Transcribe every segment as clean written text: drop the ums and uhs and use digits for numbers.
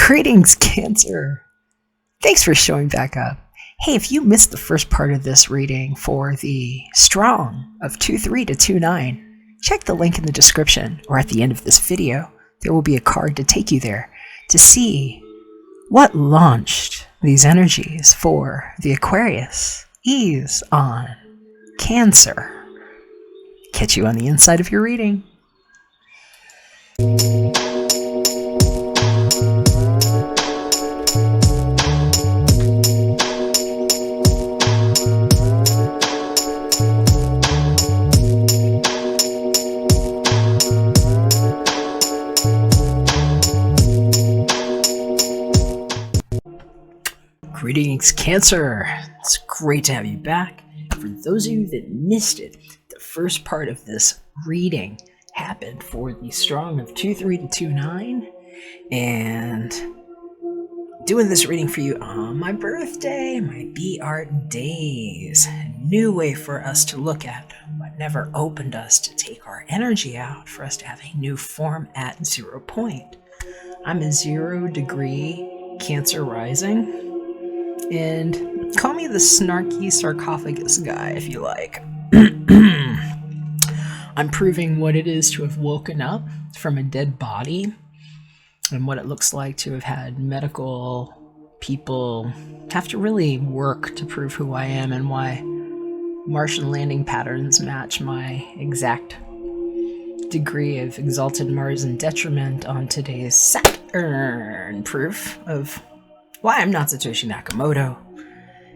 Greetings, Cancer. Thanks for showing back up. Hey, if you missed the first part of this reading for the strong of 2-3 to 2-9, check the link in the description or at the end of this video. There will be a card to take you there to see what launched these energies for the Aquarius-Ease on Cancer. Catch you on the inside of your reading. Greetings, Cancer. It's great to have you back. For those of you that missed it, the first part of this reading happened for the strong of 2-3 to 2-9, and doing this reading for you on my birthday, my B-Art days. A new way for us to look at what never opened us, to take our energy out, for us to have a new form at 0 point. I'm a 0 degree Cancer rising. And call me the snarky sarcophagus guy if you like. I'm proving what it is to have woken up from a dead body and what it looks like to have had medical people have to really work to prove who I am and why Martian landing patterns match my exact degree of exalted Mars and detriment on today's Saturn proof of why I'm not Satoshi Nakamoto,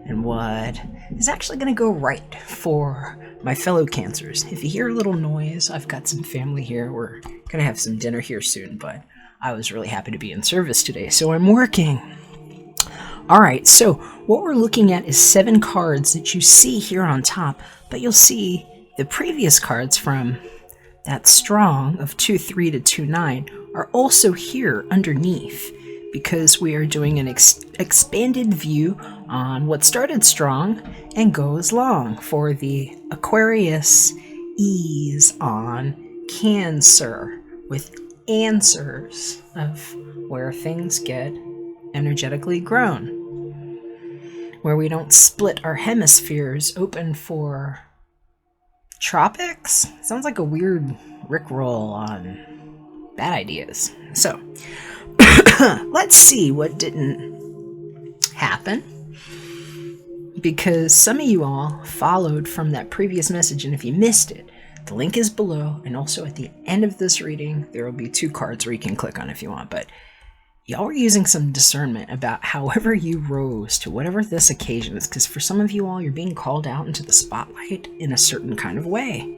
and what is actually going to go right for my fellow Cancers. If you hear a little noise, I've got some family here. We're going to have some dinner here soon, but I was really happy to be in service today, so I'm working. Alright, so what we're looking at is 7 cards that you see here on top, but you'll see the previous cards from that strong of 2-3 to 2-9 are also here underneath, because we are doing an expanded view on what started strong and goes long for the Aquarius-Ease on Cancer, with answers of where things get energetically grown, where we don't split our hemispheres open for tropics. Sounds like a weird rickroll on bad ideas. So let's see what didn't happen, because some of you all followed from that previous message, and if you missed it, the link is below, and also at the end of this reading there will be 2 cards where you can click on if you want. But y'all were using some discernment about however you rose to whatever this occasion is, because for some of you all, you're being called out into the spotlight in a certain kind of way.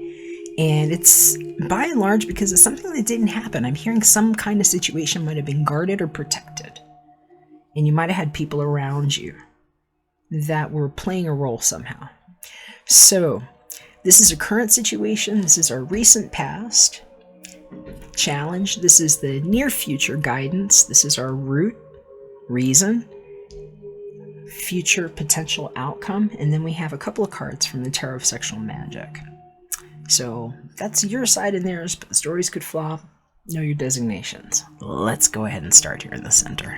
And it's by and large because it's something that didn't happen. I'm hearing some kind of situation might have been guarded or protected. And you might have had people around you that were playing a role somehow. So this is a current situation. This is our recent past challenge. This is the near future guidance. This is our root reason, future potential outcome. And then we have a couple of cards from the Tarot of Sexual Magic. So that's your side and theirs, but the stories could flop. Know your designations. Let's go ahead and start here in the center.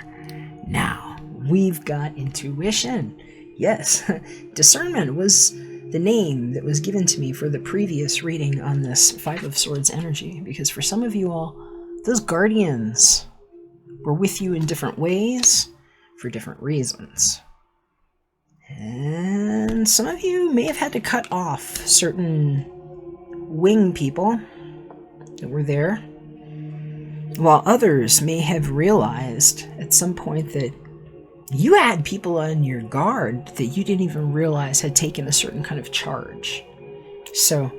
Now, we've got intuition. Yes, discernment was the name that was given to me for the previous reading on this 5 of Swords energy, because for some of you all, those guardians were with you in different ways for different reasons. And some of you may have had to cut off certain wing people that were there, while others may have realized at some point that you had people on your guard that you didn't even realize had taken a certain kind of charge. So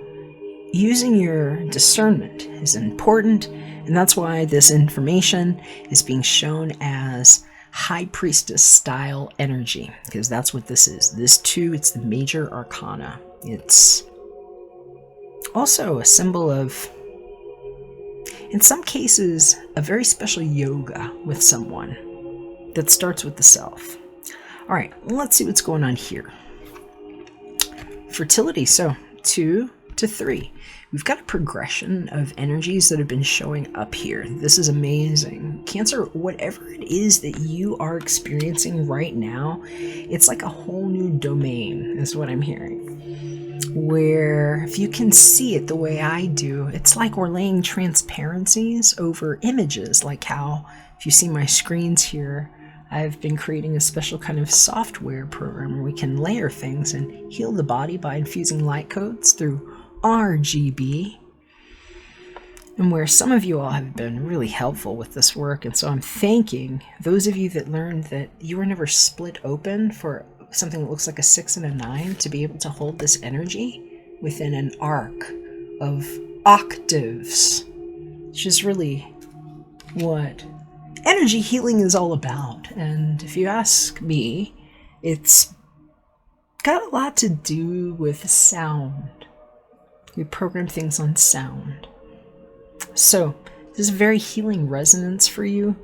using your discernment is important, and that's why this information is being shown as High Priestess style energy, because that's what this is. This too, it's the major arcana. It's also a symbol of, in some cases, a very special yoga with someone that starts with the self. All right, let's see what's going on here. Fertility, so 2, to 3. We've got a progression of energies that have been showing up here. This is amazing. Cancer, whatever it is that you are experiencing right now, it's like a whole new domain, is what I'm hearing. Where if you can see it the way I do, it's like we're laying transparencies over images, like how, if you see my screens here, I've been creating a special kind of software program where we can layer things and heal the body by infusing light codes through RGB, and where some of you all have been really helpful with this work. And so I'm thanking those of you that learned that you were never split open for something that looks like a 6 and a 9 to be able to hold this energy within an arc of octaves, which is really what energy healing is all about. And if you ask me, it's got a lot to do with sound. We program things on sound. So there's a very healing resonance for you.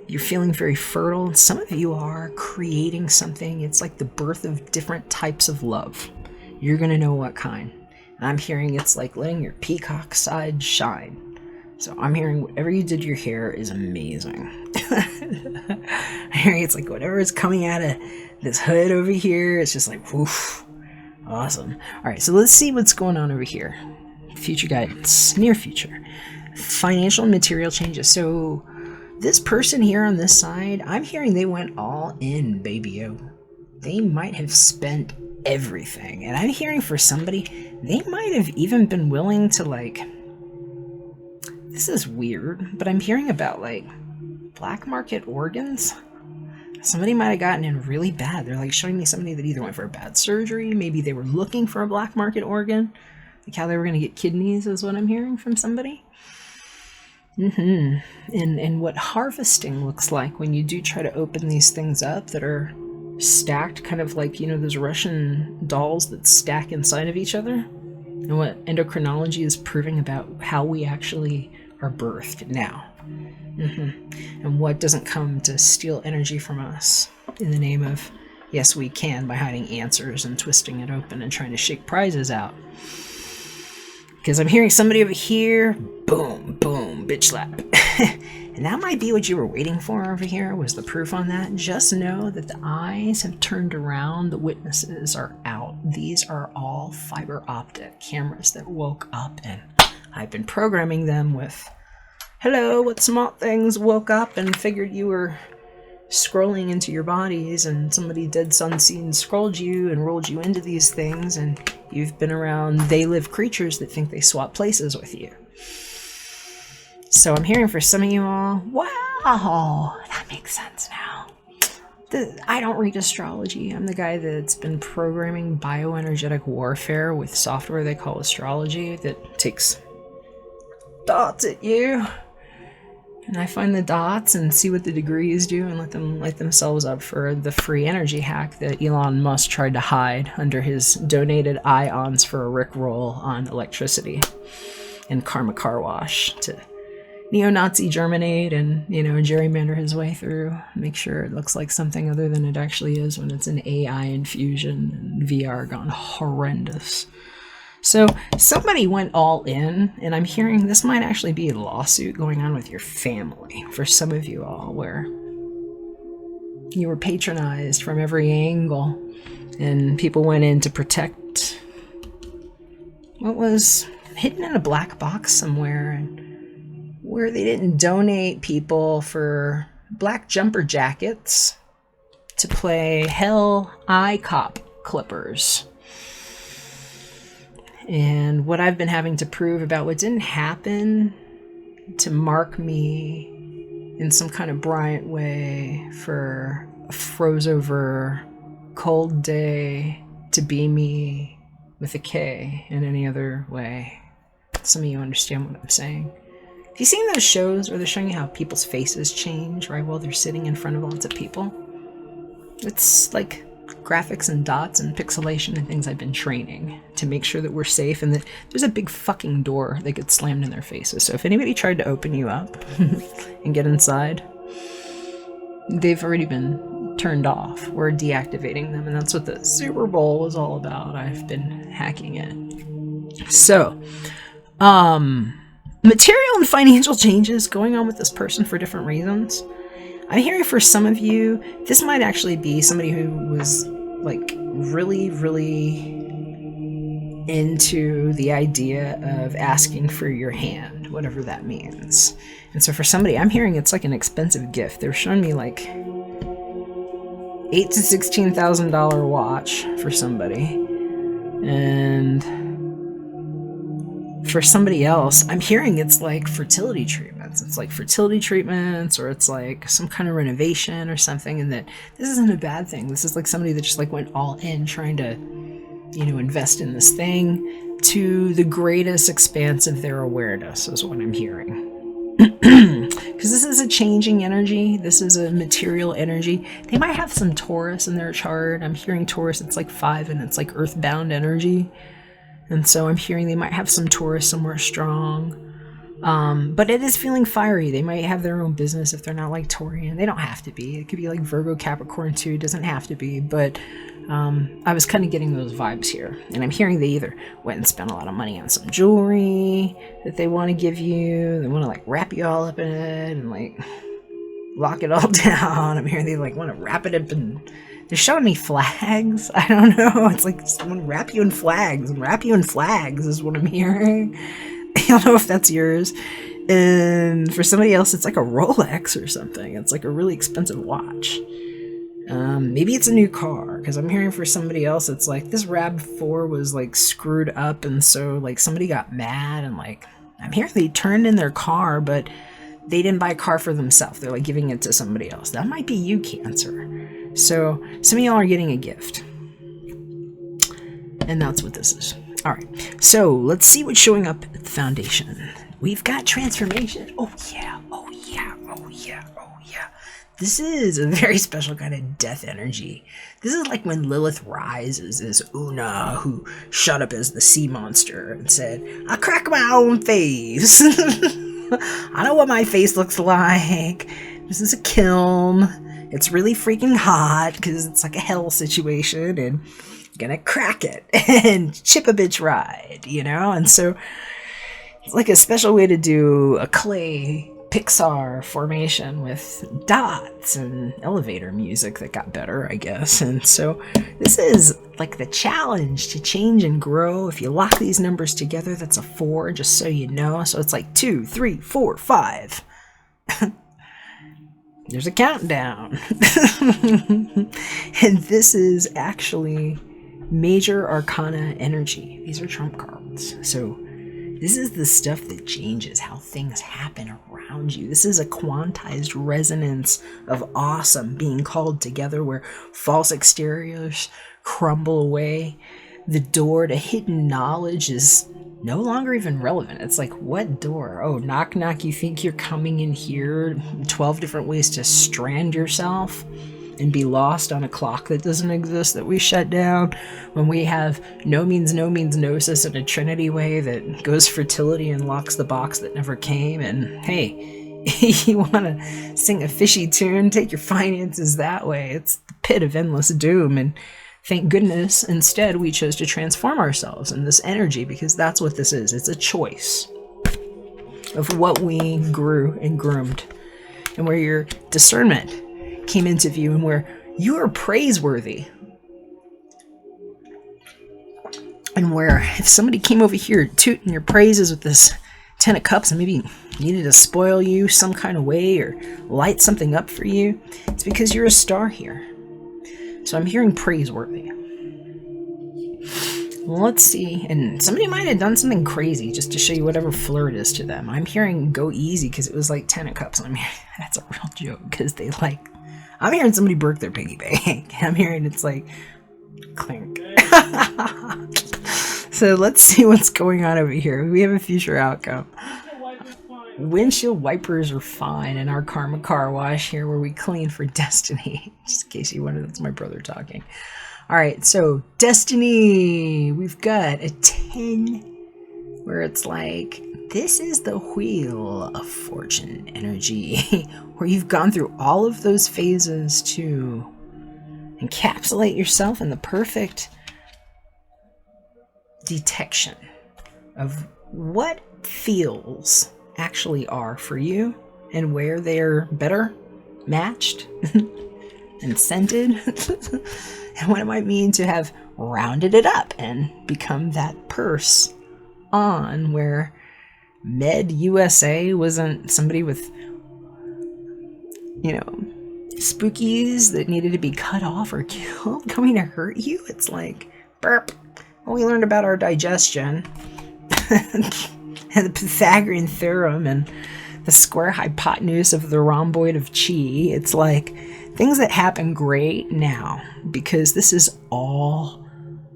You're feeling very fertile. Some of you are creating something. It's like the birth of different types of love. You're going to know what kind. And I'm hearing it's like letting your peacock side shine. So I'm hearing whatever you did to your hair is amazing. I'm hearing it's like whatever is coming out of this hood over here, it's just like, woof. Awesome. All right, so let's see what's going on over here. Future guidance, near future. Financial and material changes. So this person here on this side, I'm hearing they went all in, baby-o. They might have spent everything. And I'm hearing for somebody, they might have even been willing to, like, this is weird, but I'm hearing about, like, black market organs. Somebody might have gotten in really bad. They're like showing me somebody that either went for a bad surgery, maybe they were looking for a black market organ, like how they were going to get kidneys is what I'm hearing from somebody. And what harvesting looks like when you do try to open these things up that are stacked, kind of like, you know, those Russian dolls that stack inside of each other, and what endocrinology is proving about how we actually are birthed now. And what doesn't come to steal energy from us in the name of, yes, we can, by hiding answers and twisting it open and trying to shake prizes out. Because I'm hearing somebody over here, boom, boom, bitch slap. And that might be what you were waiting for over here, was the proof on that. Just know that the eyes have turned around, the witnesses are out. These are all fiber optic cameras that woke up, and I've been programming them with, hello, what smart things woke up and figured you were scrolling into your bodies, and somebody dead unseen scrolled you and rolled you into these things, and you've been around they live creatures that think they swap places with you. So I'm hearing for some of you all, wow, that makes sense now. I don't read astrology. I'm the guy that's been programming bioenergetic warfare with software they call astrology that takes dots at you. And I find the dots and see what the degrees do and let them light themselves up for the free energy hack that Elon Musk tried to hide under his donated ions for a rickroll on electricity and karma car wash to neo-Nazi germinate and, you know, gerrymander his way through, make sure it looks like something other than it actually is when it's an AI infusion and VR gone horrendous. So somebody went all in, and I'm hearing this might actually be a lawsuit going on with your family for some of you all, where you were patronized from every angle and people went in to protect what was hidden in a black box somewhere, and where they didn't donate people for black jumper jackets to play hell eye cop clippers. And what I've been having to prove about what didn't happen to mark me in some kind of Bryant way for a froze over cold day to be me with a K in any other way. Some of you understand what I'm saying. Have you seen those shows where they're showing you how people's faces change right while they're sitting in front of lots of people? It's like graphics and dots and pixelation and things I've been training to make sure that we're safe and that there's a big fucking door that gets slammed in their faces. So if anybody tried to open you up and get inside, they've already been turned off. We're deactivating them, and that's what the Super Bowl was all about. I've been hacking it. So, material and financial changes going on with this person for different reasons. I'm hearing for some of you, this might actually be somebody who was like really, really into the idea of asking for your hand, whatever that means. And so for somebody, I'm hearing it's like an expensive gift. They're showing me like $8,000 to $16,000 watch for somebody. And for somebody else, I'm hearing it's like fertility treatments. It's like fertility treatments, or it's like some kind of renovation or something. And that this isn't a bad thing. This is like somebody that just like went all in trying to, you know, invest in this thing to the greatest expanse of their awareness is what I'm hearing. Because this is a changing energy. This is a material energy. They might have some Taurus in their chart. I'm hearing Taurus, it's like 5 and it's like earthbound energy. And so I'm hearing they might have some Taurus somewhere strong. But it is feeling fiery. They might have their own business if they're not like Taurian. They don't have to be. It could be like Virgo, Capricorn too. It doesn't have to be. But I was kind of getting those vibes here. And I'm hearing they either went and spent a lot of money on some jewelry that they want to give you. They want to like wrap you all up in it and like lock it all down. I'm hearing they like want to wrap it up and they're showing me flags. I don't know. It's like someone wrap you in flags and wrap you in flags is what I'm hearing. I don't know if that's yours. And for somebody else, it's like a Rolex or something. It's like a really expensive watch. Maybe it's a new car, because I'm hearing for somebody else, it's like this RAV4 was like screwed up, and so like somebody got mad, and like I'm hearing they turned in their car, but they didn't buy a car for themselves. They're like giving it to somebody else. That might be you, Cancer. So some of y'all are getting a gift, and that's what this is. All right, so let's see what's showing up at the foundation. We've got transformation. Oh yeah, oh yeah, oh yeah, oh yeah. This is a very special kind of death energy. This is like when Lilith rises as Una, who shot up as the sea monster and said, "I crack my own face." I know what my face looks like. This is a kiln. It's really freaking hot because it's like a hell situation, and I'm gonna crack it and chip a bitch ride, you know? And so it's like a special way to do a clay Pixar formation with dots and elevator music that got better, I guess. And so this is like the challenge to change and grow. If you lock these numbers together, that's a 4, just so you know. So it's like 2, 3, 4, 5. There's a countdown. And this is actually major arcana energy. These are trump cards. So this is the stuff that changes how things happen around you. This is a quantized resonance of awesome being called together, where false exteriors crumble away. The door to hidden knowledge is no longer even relevant. It's like, what door? Oh, knock, knock, you think you're coming in here? 12 different ways to strand yourself and be lost on a clock that doesn't exist, that we shut down, when we have no means gnosis in a trinity way that goes fertility and locks the box that never came. And hey, you want to sing a fishy tune, take your finances that way. It's the pit of endless doom. And thank goodness, instead, we chose to transform ourselves in this energy, because that's what this is. It's a choice of what we grew and groomed, and where your discernment came into view, and where you are praiseworthy. And where if somebody came over here tooting your praises with this 10 of Cups and maybe needed to spoil you some kind of way or light something up for you, it's because you're a star here. So I'm hearing praiseworthy. Well, let's see. And somebody might have done something crazy just to show you whatever flirt is to them. I'm hearing go easy because it was like 10 of Cups. I'm hearing that's a real joke, because they like, I'm hearing somebody broke their piggy bank. I'm hearing it's like clink. So let's see what's going on over here. We have a future outcome. Windshield wipers are fine in our karma car wash here, where we clean for destiny. Just in case you wondered, that's my brother talking. All right, so destiny. We've got a 10, where it's like, this is the wheel of fortune energy, where you've gone through all of those phases to encapsulate yourself in the perfect detection of what feels actually are for you and where they're better matched and scented and what it might mean to have rounded it up and become that purse on where Med USA wasn't somebody with, you know, spookies that needed to be cut off or killed coming to hurt you. It's like, burp. Well, we learned about our digestion and the Pythagorean theorem and the square hypotenuse of the rhomboid of chi. It's like things that happen great now because this is all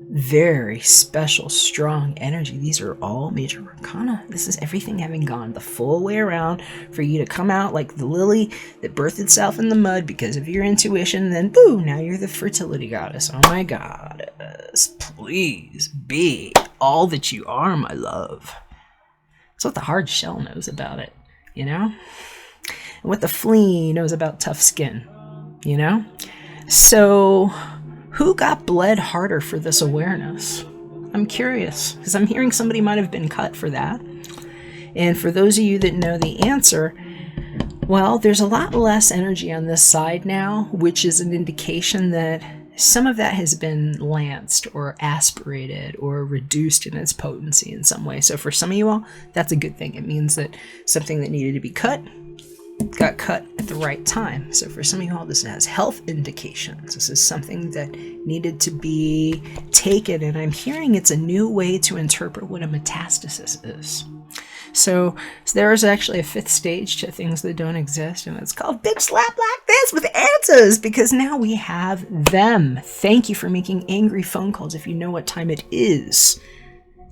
very special, strong energy. These are all major arcana. This is everything having gone the full way around for you to come out like the lily that birthed itself in the mud because of your intuition. And then, boo, now you're the fertility goddess. Oh my goddess, please be all that you are, my love. That's what the hard shell knows about it, you know? And what the flea knows about tough skin, you know? So who got bled harder for this awareness? I'm curious, because I'm hearing somebody might have been cut for that. And for those of you that know the answer, well, there's a lot less energy on this side now, which is an indication that some of that has been lanced or aspirated or reduced in its potency in some way. So for some of you all, that's a good thing. It means that something that needed to be cut got cut at the right time. So for some of you all, this has health indications. This is something that needed to be taken, and I'm hearing it's a new way to interpret what a metastasis is. So there is actually a fifth stage to things that don't exist, and it's called Bitch Slap Like This with answers, because now we have them. Thank you for making angry phone calls if you know what time it is.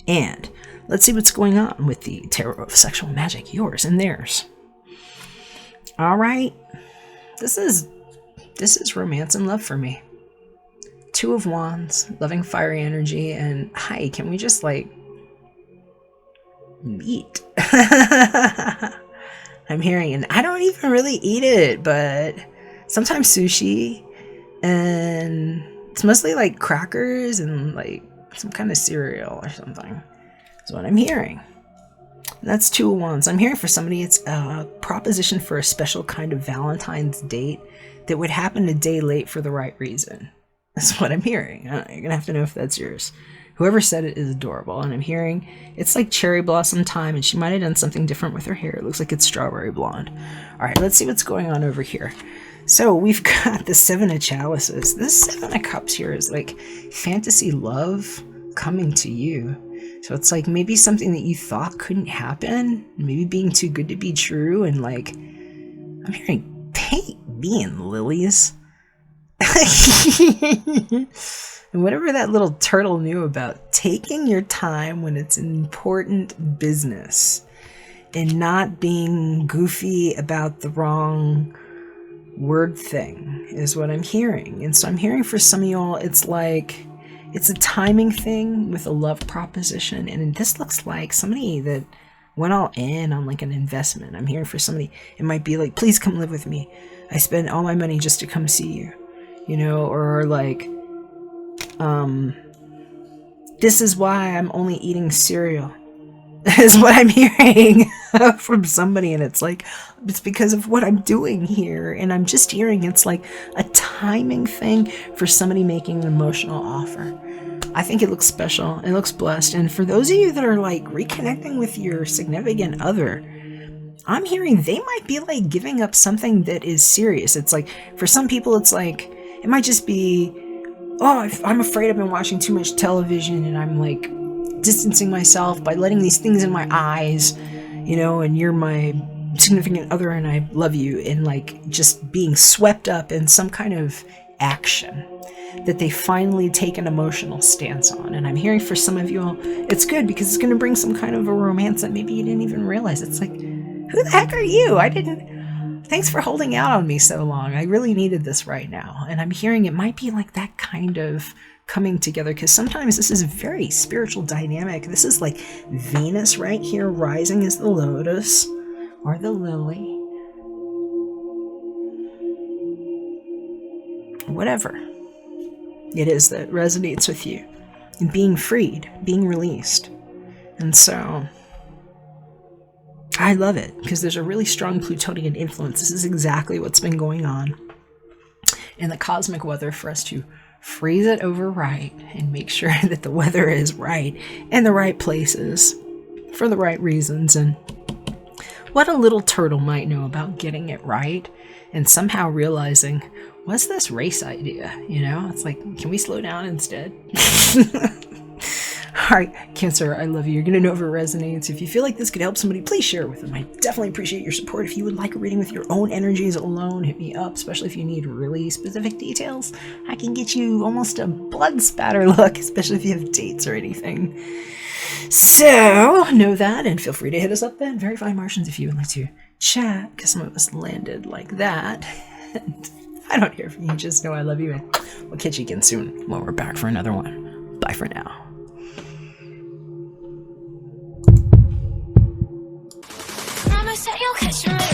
And let's see what's going on with the Tarot of Sexual Magic, yours and theirs. All right, this is romance and love for me. Two of Wands, loving fiery energy, and hi, can we just like meet? I'm hearing, and I don't even really eat it, but sometimes sushi, and it's mostly like crackers and like some kind of cereal or something. That's what I'm hearing. And that's Two of Wands. I'm hearing for somebody it's a proposition for a special kind of Valentine's date that would happen a day late for the right reason. That's what I'm hearing. You're going to have to know if that's yours. Whoever said it is adorable. And I'm hearing it's like cherry blossom time, and she might have done something different with her hair. It looks like it's strawberry blonde. All right, let's see what's going on over here. So we've got the Seven of Chalices. This Seven of Cups here is like fantasy love coming to you. So it's like maybe something that you thought couldn't happen, maybe being too good to be true, and like, I'm hearing paint me in lilies. And whatever that little turtle knew about taking your time when it's an important business and not being goofy about the wrong word thing is what I'm hearing. And so I'm hearing for some of y'all, it's like, it's a timing thing with a love proposition, and this looks like somebody that went all in on like an investment. I'm hearing for somebody, it might be like, please come live with me. I spend all my money just to come see you, you know, or like, this is why I'm only eating cereal, is what I'm hearing from somebody, and it's like, it's because of what I'm doing here, and I'm just hearing it's like a timing thing for somebody making an emotional offer. I think it looks special, it looks blessed, and for those of you that are like reconnecting with your significant other, I'm hearing they might be like giving up something that is serious. It's like, for some people it's like, it might just be, oh, I'm afraid I've been watching too much television and I'm like distancing myself by letting these things in my eyes, you know, and you're my significant other and I love you, and like just being swept up in some kind of action that they finally take an emotional stance on. And I'm hearing for some of you all, it's good because it's going to bring some kind of a romance that maybe you didn't even realize. It's like, who the heck are you? Thanks for holding out on me so long. I really needed this right now. And I'm hearing it might be like that kind of coming together, because sometimes this is a very spiritual dynamic. This is like Venus right here rising as the lotus or the lily. Whatever it is that resonates with you. And being freed, being released. And so I love it because there's a really strong Plutonian influence. This is exactly what's been going on in the cosmic weather for us to freeze it over right and make sure that the weather is right in the right places for the right reasons. And what a little turtle might know about getting it right and somehow realizing, what's this race idea? You know, it's like, can we slow down instead? All right, Cancer, I love you. You're going to know if it resonates. If you feel like this could help somebody, please share it with them. I definitely appreciate your support. If you would like a reading with your own energies alone, hit me up, especially if you need really specific details. I can get you almost a blood spatter look, especially if you have dates or anything. So, know that, and feel free to hit us up then. Very fine Martians if you would like to chat, because some of us landed like that. And if I don't hear from you, just know I love you, and we'll catch you again soon when we're back for another one. Bye for now. Promise that you'll catch me.